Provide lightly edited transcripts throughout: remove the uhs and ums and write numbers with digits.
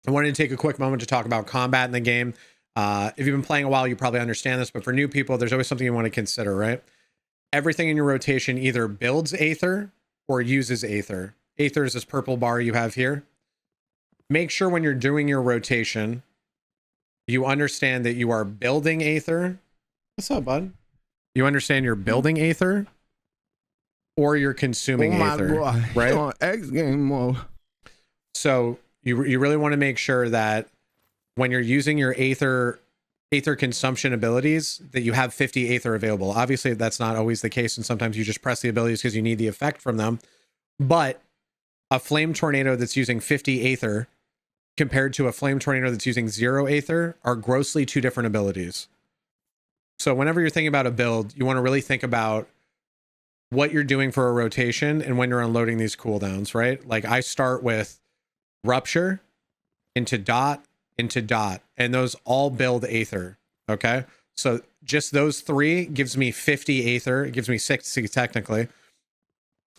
I wanted to take a quick moment to talk about combat in the game. If you've been playing a while, you probably understand this, but for new people, there's always something you want to consider, right? Everything in your rotation either builds Aether or uses Aether. Aether is this purple bar you have here. Make sure when you're doing your rotation, you understand that you are building Aether. What's up, bud? You understand you're building Aether or you're consuming Aether, God. right? On X game mode. So you really want to make sure that when you're using your Aether consumption abilities, that you have 50 Aether available. Obviously, that's not always the case, and sometimes you just press the abilities because you need the effect from them. But a Flame Tornado that's using 50 Aether compared to a Flame Tornado that's using 0 Aether are grossly two different abilities. So whenever you're thinking about a build, you want to really think about what you're doing for a rotation and when you're unloading these cooldowns, right? Like I start with Rupture into Dot, and those all build Aether. Okay, so just those three gives me 50 Aether. It gives me 60 technically,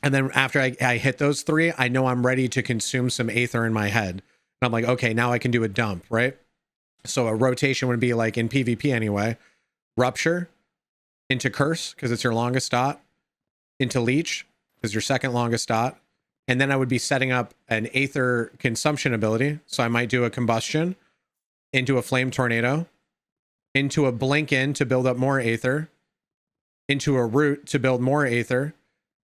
and then after I hit those three, I know I'm ready to consume some Aether in my head, and I'm like, okay, now I can do a dump, right? So a rotation would be like in PvP anyway: Rupture into Curse because it's your longest dot, into Leech because your second longest dot, and then I would be setting up an Aether consumption ability. So I might do a Combustion into a Flame Tornado, into a Blink In to build up more Aether, into a Root to build more Aether,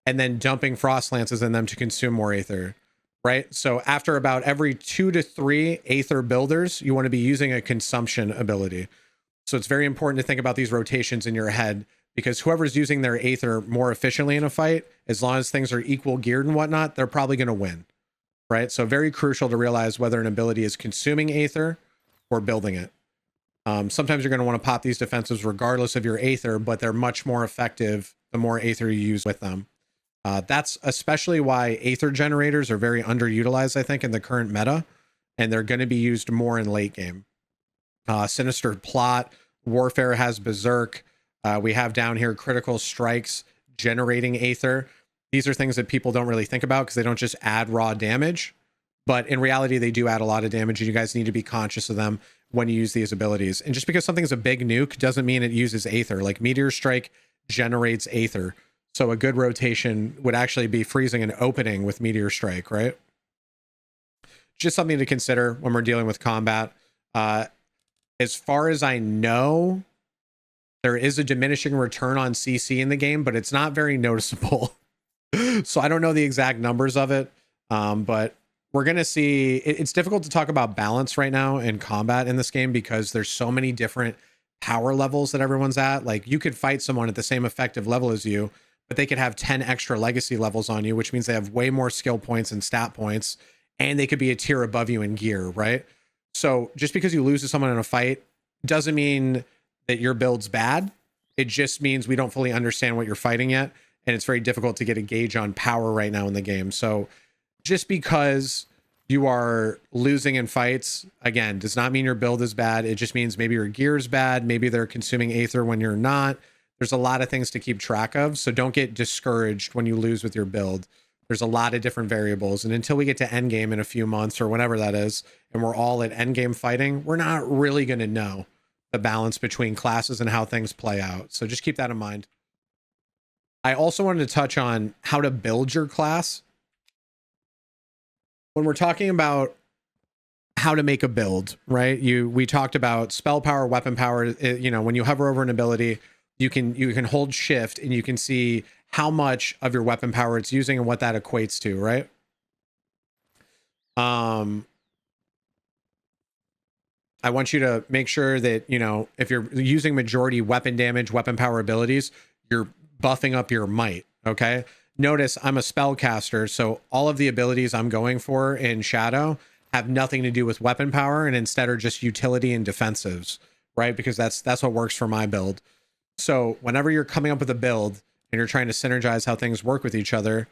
and then dumping Frost Lances in them to consume more Aether, right? So after about every 2 to 3 Aether builders, you want to be using a consumption ability. So it's very important to think about these rotations in your head, because whoever's using their Aether more efficiently in a fight, as long as things are equal geared and whatnot, they're probably going to win, right? So very crucial to realize whether an ability is consuming Aether or building it. Sometimes you're going to want to pop these defensives regardless of your Aether, but they're much more effective the more Aether you use with them. That's especially why Aether generators are very underutilized, I think, in the current meta, and they're going to be used more in late game. Sinister Plot, Warfare has Berserk. We have down here Critical Strikes generating Aether. These are things that people don't really think about because they don't just add raw damage, but in reality, they do add a lot of damage, and you guys need to be conscious of them when you use these abilities. And just because something's a big nuke doesn't mean it uses Aether. Like Meteor Strike generates Aether. So a good rotation would actually be freezing an opening with Meteor Strike, right? Just something to consider when we're dealing with combat. As far as I know, there is a diminishing return on CC in the game, but it's not very noticeable. So I don't know the exact numbers of it, but we're going to see. It's difficult to talk about balance right now in combat in this game because there's so many different power levels that everyone's at. Like you could fight someone at the same effective level as you, but they could have 10 extra legacy levels on you, which means they have way more skill points and stat points, and they could be a tier above you in gear, right? So just because you lose to someone in a fight doesn't mean that your build's bad. It just means we don't fully understand what you're fighting yet, and it's very difficult to get a gauge on power right now in the game. So just because you are losing in fights, again, does not mean your build is bad. It just means maybe your gear is bad. Maybe they're consuming Aether when you're not. There's a lot of things to keep track of. So don't get discouraged when you lose with your build. There's a lot of different variables. And until we get to endgame in a few months or whenever that is, and we're all at endgame fighting, we're not really going to know the balance between classes and how things play out. So just keep that in mind. I also wanted to touch on how to build your class. When we're talking about how to make a build, right? We talked about spell power, weapon power. You know, when you hover over an ability, you can hold shift and you can see how much of your weapon power it's using and what that equates to, right? I want you to make sure that, you know, if you're using majority weapon damage, weapon power abilities, you're buffing up your might, okay? Notice I'm a spellcaster, so all of the abilities I'm going for in Shadow have nothing to do with weapon power and instead are just utility and defensives, right? Because that's what works for my build. So whenever you're coming up with a build and you're trying to synergize how things work with each other,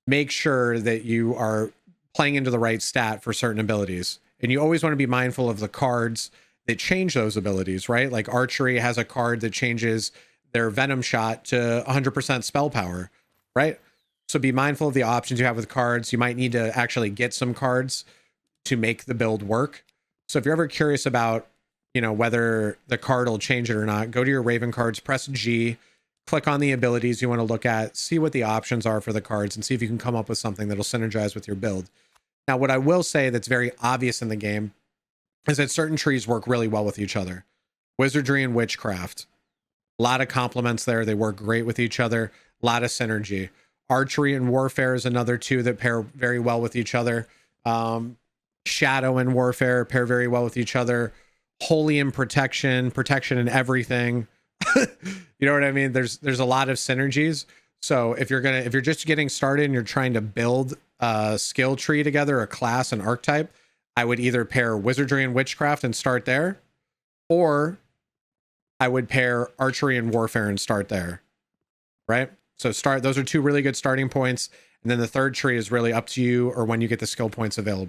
make sure that you are playing into the right stat for certain abilities. And you always want to be mindful of the cards that change those abilities, right? Like Archery has a card that changes their Venom shot to 100% spell power, right? So be mindful of the options you have with cards. You might need to actually get some cards to make the build work. So if you're ever curious about, you know, whether the card will change it or not, go to your Raven cards, press G, click on the abilities you want to look at, see what the options are for the cards, and see if you can come up with something that'll synergize with your build. Now, what I will say that's very obvious in the game is that certain trees work really well with each other. Wizardry and witchcraft. A lot of complements there. They work great with each other. A lot of synergy. Archery and warfare is another two that pair very well with each other. Shadow and warfare pair very well with each other. Holy and protection and everything. You know what I mean? There's a lot of synergies. So if you're just getting started and you're trying to build a skill tree together, a class, an archetype, I would either pair wizardry and witchcraft and start there, or I would pair archery and warfare and start there. Right? So those are two really good starting points. And then the third tree is really up to you or when you get the skill points available.